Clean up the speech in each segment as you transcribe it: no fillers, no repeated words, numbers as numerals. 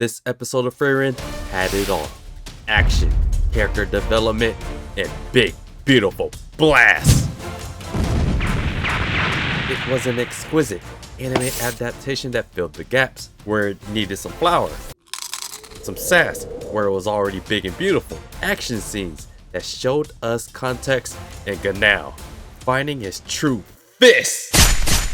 This episode of Frieren had it all. Action, character development, and big, beautiful blast! It was an exquisite anime adaptation that filled the gaps where it needed some flower, some sass where it was already big and beautiful, action scenes that showed us context, and Genau finding his true fist.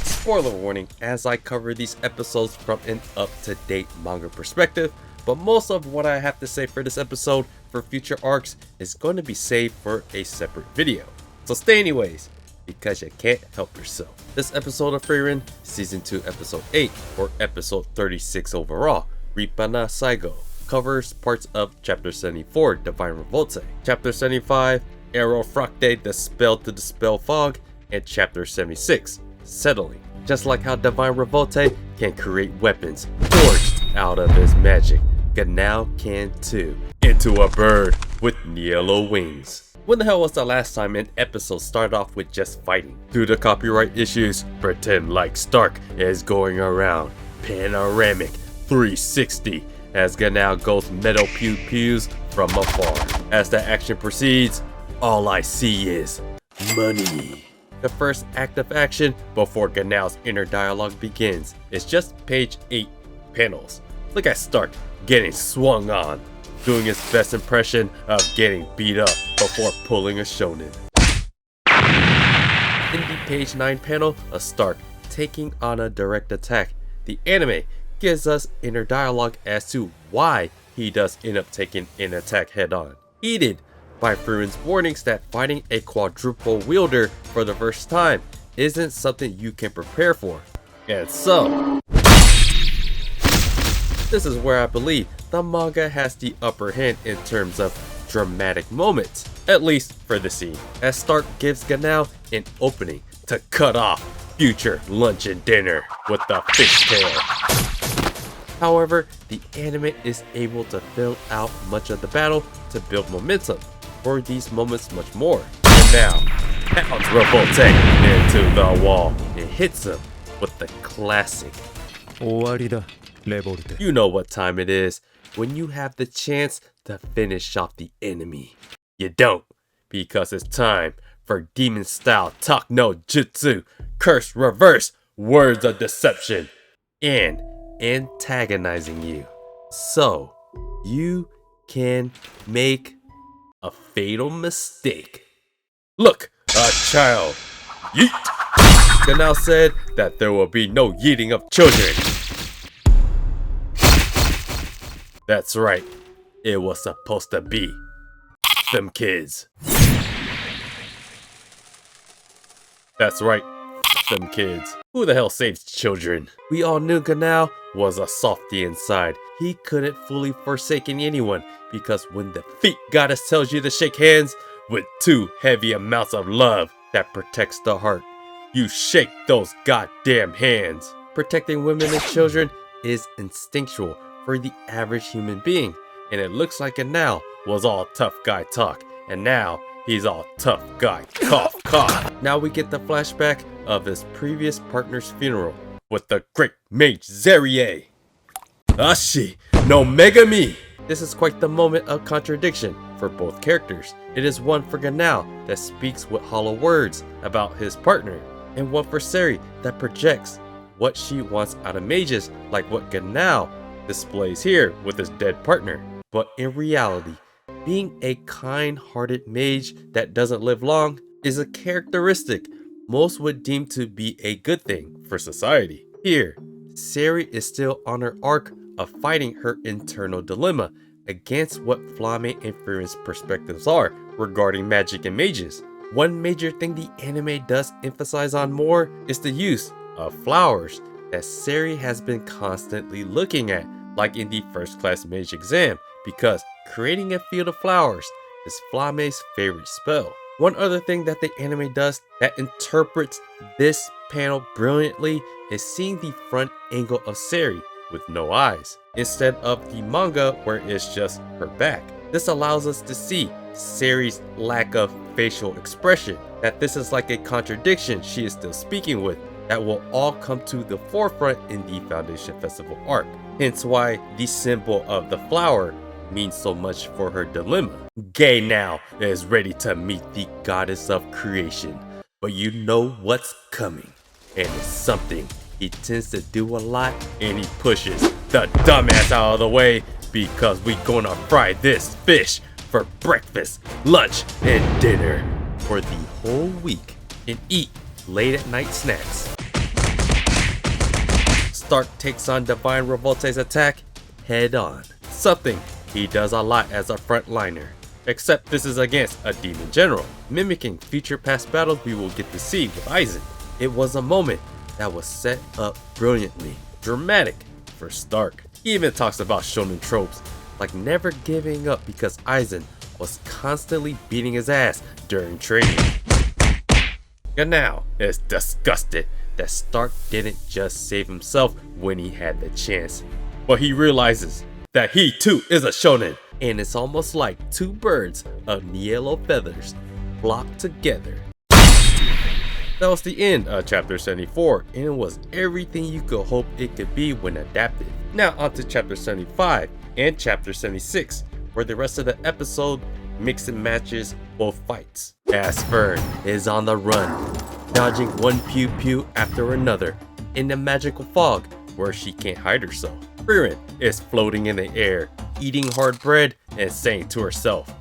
Spoiler warning as I cover these episodes from an up-to-date manga perspective, but most of what I have to say for this episode for future arcs is going to be saved for a separate video. So stay anyways, because you can't help yourself. This episode of Frieren, Season 2 Episode 8, or Episode 36 overall, Ripana Saigo, covers parts of Chapter 74, Divine Revolte, Chapter 75, Arrow Fracte, the Spell to Dispel Fog, and Chapter 76, Settling. Just like how Divine Revolte can create weapons forged out of his magic, Ganal can too, into a bird with yellow wings. When the hell was the last time an episode started off with just fighting? Due to copyright issues, pretend like Stark is going around panoramic 360 as Ganal goes metal pew pews from afar. As the action proceeds, all I see is money. The first act of action before Ganal's inner dialogue begins is just page 8 panels. Look at Stark getting swung on, doing his best impression of getting beat up before pulling a shonen. In the page 9 panel of Stark taking on a direct attack, the anime gives us inner dialogue as to why he does end up taking an attack head on, aided by Frieren's warnings that fighting a quadruple wielder for the first time isn't something you can prepare for. And so, this is where I believe the manga has the upper hand in terms of dramatic moments, at least for the scene, as Stark gives Ganal an opening to cut off future lunch and dinner with the fishtail. However, the anime is able to fill out much of the battle to build momentum for these moments much more. And now, pounds Revolte into the wall and hits him with the classic. You know what time it is when you have the chance to finish off the enemy. You don't, because it's time for demon style talk no jutsu, curse reverse, words of deception, and antagonizing you. So you can make a fatal mistake. Look, a child. Yeet! Ganal said that there will be no yeeting of children. That's right, it was supposed to be them kids. That's right, them kids. Who the hell saves children? We all knew Ganal was a softy inside. He couldn't fully forsaken anyone because when the feet goddess tells you to shake hands with too heavy amounts of love that protects the heart, you shake those goddamn hands. Protecting women and children is instinctual for the average human being, and it looks like Ganal was all tough guy talk, and now he's all tough guy cough cough. Now we get the flashback of his previous partner's funeral with the great mage Serie. Ashi no Megami! This is quite the moment of contradiction for both characters. It is one for Ganal that speaks with hollow words about his partner, and one for Serie that projects what she wants out of mages, like what Ganal displays here with his dead partner. But in reality, being a kind-hearted mage that doesn't live long is a characteristic most would deem to be a good thing for society. Here, Serie is still on her arc of fighting her internal dilemma against what Flame and Frieren's perspectives are regarding magic and mages. One major thing the anime does emphasize on more is the use of flowers that Serie has been constantly looking at, like in the first class mage exam, because creating a field of flowers is Flame's favorite spell. One other thing that the anime does that interprets this panel brilliantly is seeing the front angle of Serie with no eyes, instead of the manga where it's just her back. This allows us to see Serie's lack of facial expression, that this is like a contradiction she is still speaking with, that will all come to the forefront in the Foundation Festival arc. hence why the symbol of the flower means so much for her dilemma. Ganal is ready to meet the goddess of creation, but you know what's coming, and it's something he tends to do a lot, and he pushes the dumbass out of the way because we gonna fry this fish for breakfast, lunch, and dinner for the whole week and eat late at night snacks. Stark takes on Divine Revolte's attack head on, something he does a lot as a frontliner, except this is against a demon general, mimicking future past battles we will get to see with Aizen. It was a moment that was set up brilliantly, dramatic for Stark. He even talks about shonen tropes, like never giving up because Aizen was constantly beating his ass during training. Genau is disgusted that Stark didn't just save himself when he had the chance, but he realizes that he too is a shonen, and it's almost like two birds of yellow feathers flocked together. That was the end of chapter 74, and it was everything you could hope it could be when adapted. Now on to chapter 75 and chapter 76, where the rest of the episode mix and matches both fights. As Fern is on the run, dodging one pew pew after another in the magical fog where she can't hide herself. Frieren is floating in the air, eating hard bread and saying to herself,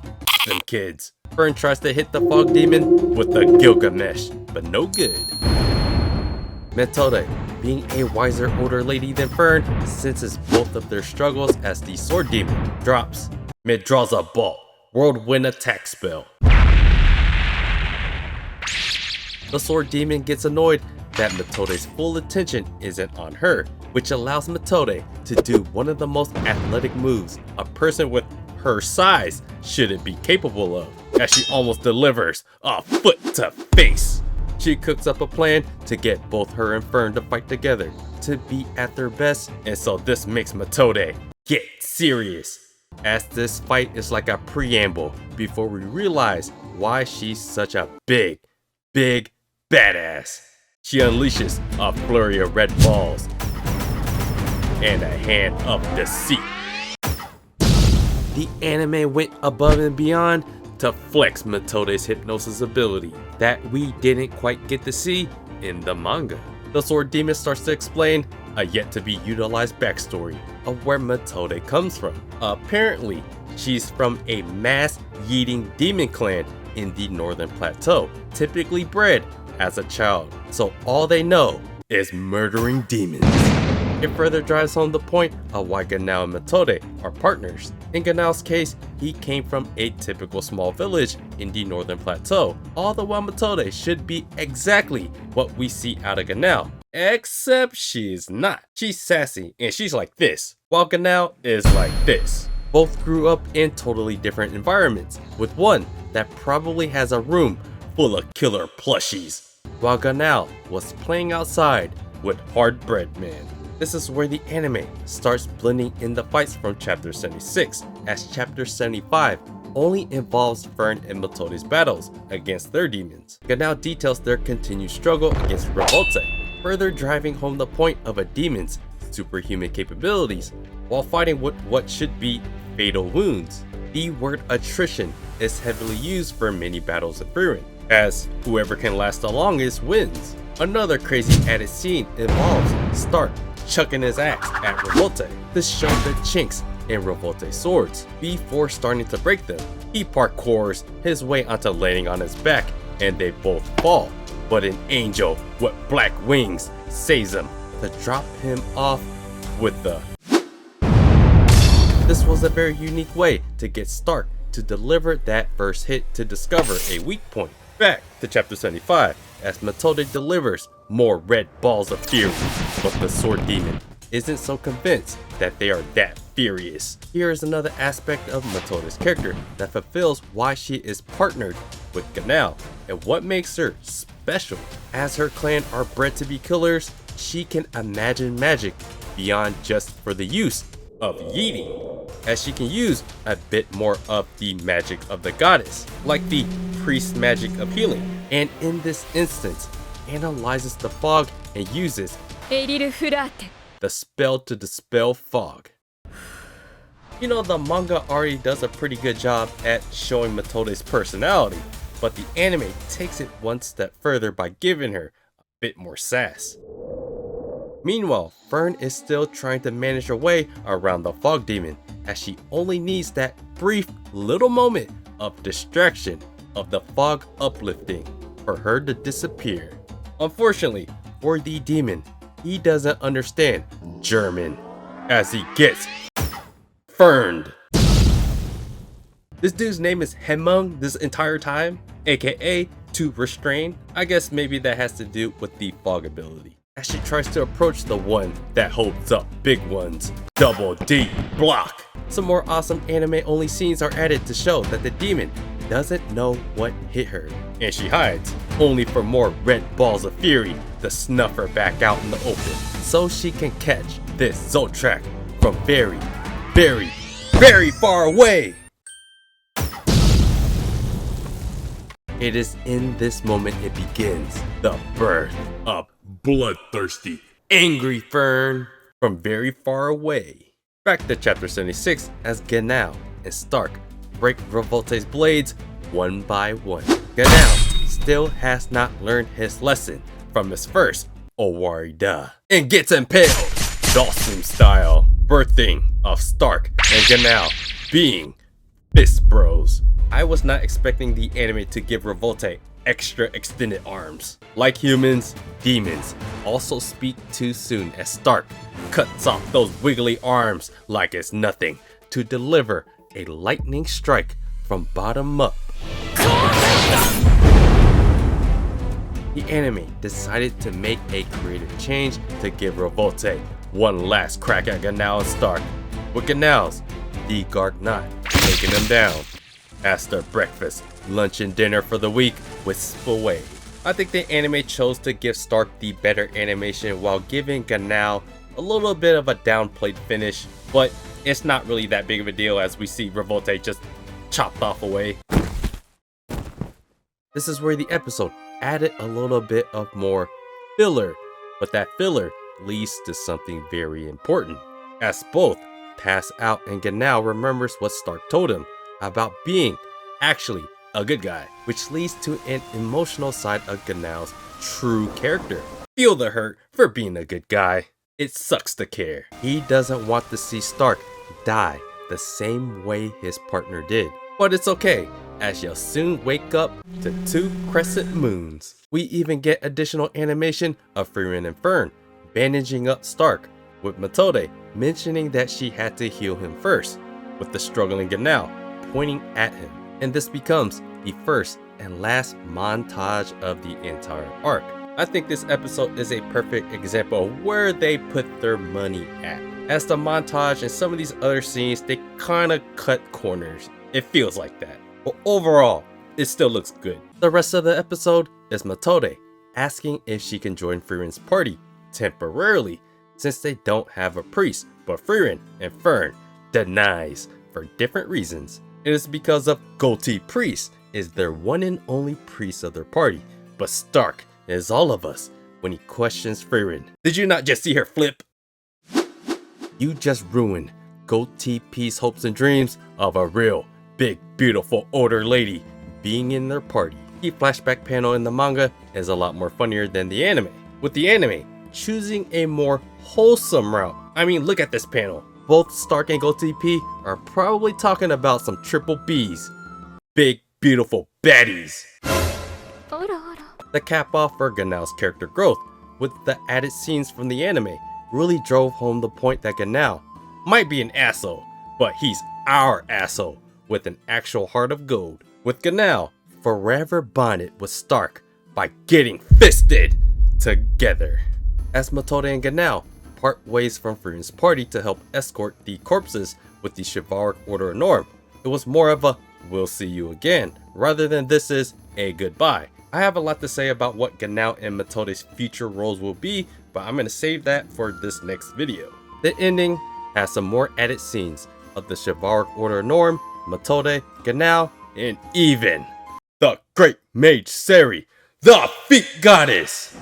"Them kids." Fern tries to hit the fog demon with the Gilgamesh, but no good. Methode, being a wiser older lady than Fern, senses both of their struggles as the sword demon drops. Mid draws a bolt, whirlwind attack spell. The sword demon gets annoyed that Methode's full attention isn't on her, which allows Methode to do one of the most athletic moves a person with her size shouldn't be capable of, as she almost delivers a foot to face. She cooks up a plan to get both her and Fern to fight together to be at their best, and so this makes Methode get serious, as this fight is like a preamble before we realize why she's such a big badass. She unleashes a flurry of red balls and a hand of deceit. The anime went above and beyond to flex Methode's hypnosis ability that we didn't quite get to see in the manga. The sword demon starts to explain a yet to be utilized backstory of where Methode comes from. Apparently, she's from a mass yeeting demon clan in the Northern Plateau, typically bred as a child, so all they know is murdering demons. It further drives home the point of why Ganal and Methode are partners. In Ganal's case, he came from a typical small village in the Northern Plateau, all the while Methode should be exactly what we see out of Ganal, except she's not. She's sassy and she's like this, while Ganal is like this. Both grew up in totally different environments, with one that probably has a room full of killer plushies, while Ganal was playing outside with Hard Bread Man. This is where the anime starts blending in the fights from chapter 76, as chapter 75 only involves Fern and Methode's battles against their demons. Ganal details their continued struggle against Revolte, further driving home the point of a demon's superhuman capabilities while fighting with what should be fatal wounds. The word attrition is heavily used for many battles in Frieren, as whoever can last the longest wins. Another crazy added scene involves Stark chucking his axe at Revolte to show the chinks in Revolte's swords before starting to break them. He parkours his way onto landing on his back and they both fall, but an angel with black wings saves him to drop him off with the... This was a very unique way to get Stark to deliver that first hit to discover a weak point. Back to chapter 75, as Methode delivers more red balls of fury, but the sword demon isn't so convinced that they are that furious. Here is another aspect of Methode's character that fulfills why she is partnered with Ganal and what makes her special. As her clan are bred to be killers, she can imagine magic beyond just for the use of yeeting, as she can use a bit more of the magic of the goddess, like the priest magic of healing, and in this instance analyzes the fog and uses the the spell to dispel fog. You know, the manga already does a pretty good job at showing Methode's personality, but the anime takes it one step further by giving her a bit more sass. Meanwhile, Fern is still trying to manage her way around the fog demon, as she only needs that brief little moment of distraction of the fog uplifting for her to disappear. Unfortunately for the demon, he doesn't understand German, as he gets ferned. This dude's name is Hemmung this entire time, aka to restrain. I guess maybe that has to do with the fog ability. As she tries to approach the one that holds up big ones, Double D block. Some more awesome anime only scenes are added to show that the demon doesn't know what hit her, and she hides, only for more red balls of fury to snuff her back out in the open, so she can catch this Zoltrack from very, very, very far away. It is in this moment it begins, the birth of bloodthirsty, angry Fern from very far away. Back to chapter 76 as Genau and Stark break Revolte's blades one by one. Ganal still has not learned his lesson from his first Owarida and gets impaled, Dawson style, birthing of Stark and Ganal being fist bros. I was not expecting the anime to give Revolte extra extended arms. Like humans, demons also speak too soon as Stark cuts off those wiggly arms like it's nothing to deliver a lightning strike from bottom up. The anime decided to make a creative change to give Revolte one last crack at Ganal and Stark, with Ganal's the Gargnot taking them down. As their breakfast, lunch, and dinner for the week wisp away. I think the anime chose to give Stark the better animation while giving Ganal a little bit of a downplayed finish, but it's not really that big of a deal as we see Revolte just chopped off away. This is where the episode added a little bit of more filler, but that filler leads to something very important, as both pass out and Ganal remembers what Stark told him about being actually a good guy, which leads to an emotional side of Ganal's true character. Feel the hurt for being a good guy. It sucks to care. He doesn't want to see Stark die the same way his partner did. But it's okay, as you'll soon wake up to 2 crescent moons. We even get additional animation of Frieren and Fern bandaging up Stark, with Methode mentioning that she had to heal him first, with the struggling Ganal pointing at him. And this becomes the first and last montage of the entire arc. I think this episode is a perfect example of where they put their money at. As the montage and some of these other scenes, they kinda cut corners. It feels like that. But overall, it still looks good. The rest of the episode is Methode asking if she can join Frieren's party temporarily, since they don't have a priest, but Frieren and Fern denies for different reasons. It is because of Goatee Priest is their one and only priest of their party, but Stark is all of us when he questions Frieren. Did you not just see her flip? You just ruined Goatee P's hopes and dreams of a real, big, beautiful older lady being in their party. The flashback panel in the manga is a lot more funnier than the anime, with the anime choosing a more wholesome route. I mean, look at this panel. Both Stark and Goatee P are probably talking about some triple B's. Big, beautiful baddies. The cap off for Ganal's character growth, with the added scenes from the anime, really drove home the point that Ganal might be an asshole, but he's our asshole with an actual heart of gold. With Ganal forever bonded with Stark by getting fisted together. As Methode and Ganal part ways from Frieren's party to help escort the corpses with the chivalric order of norm, it was more of a "we'll see you again" rather than "this is a goodbye." I have a lot to say about what Ganal and Methode's future roles will be, but I'm going to save that for this next video. The ending has some more added scenes of the chivalric order of norm, Methode, Ganal, and even the great mage Serie, the feet goddess.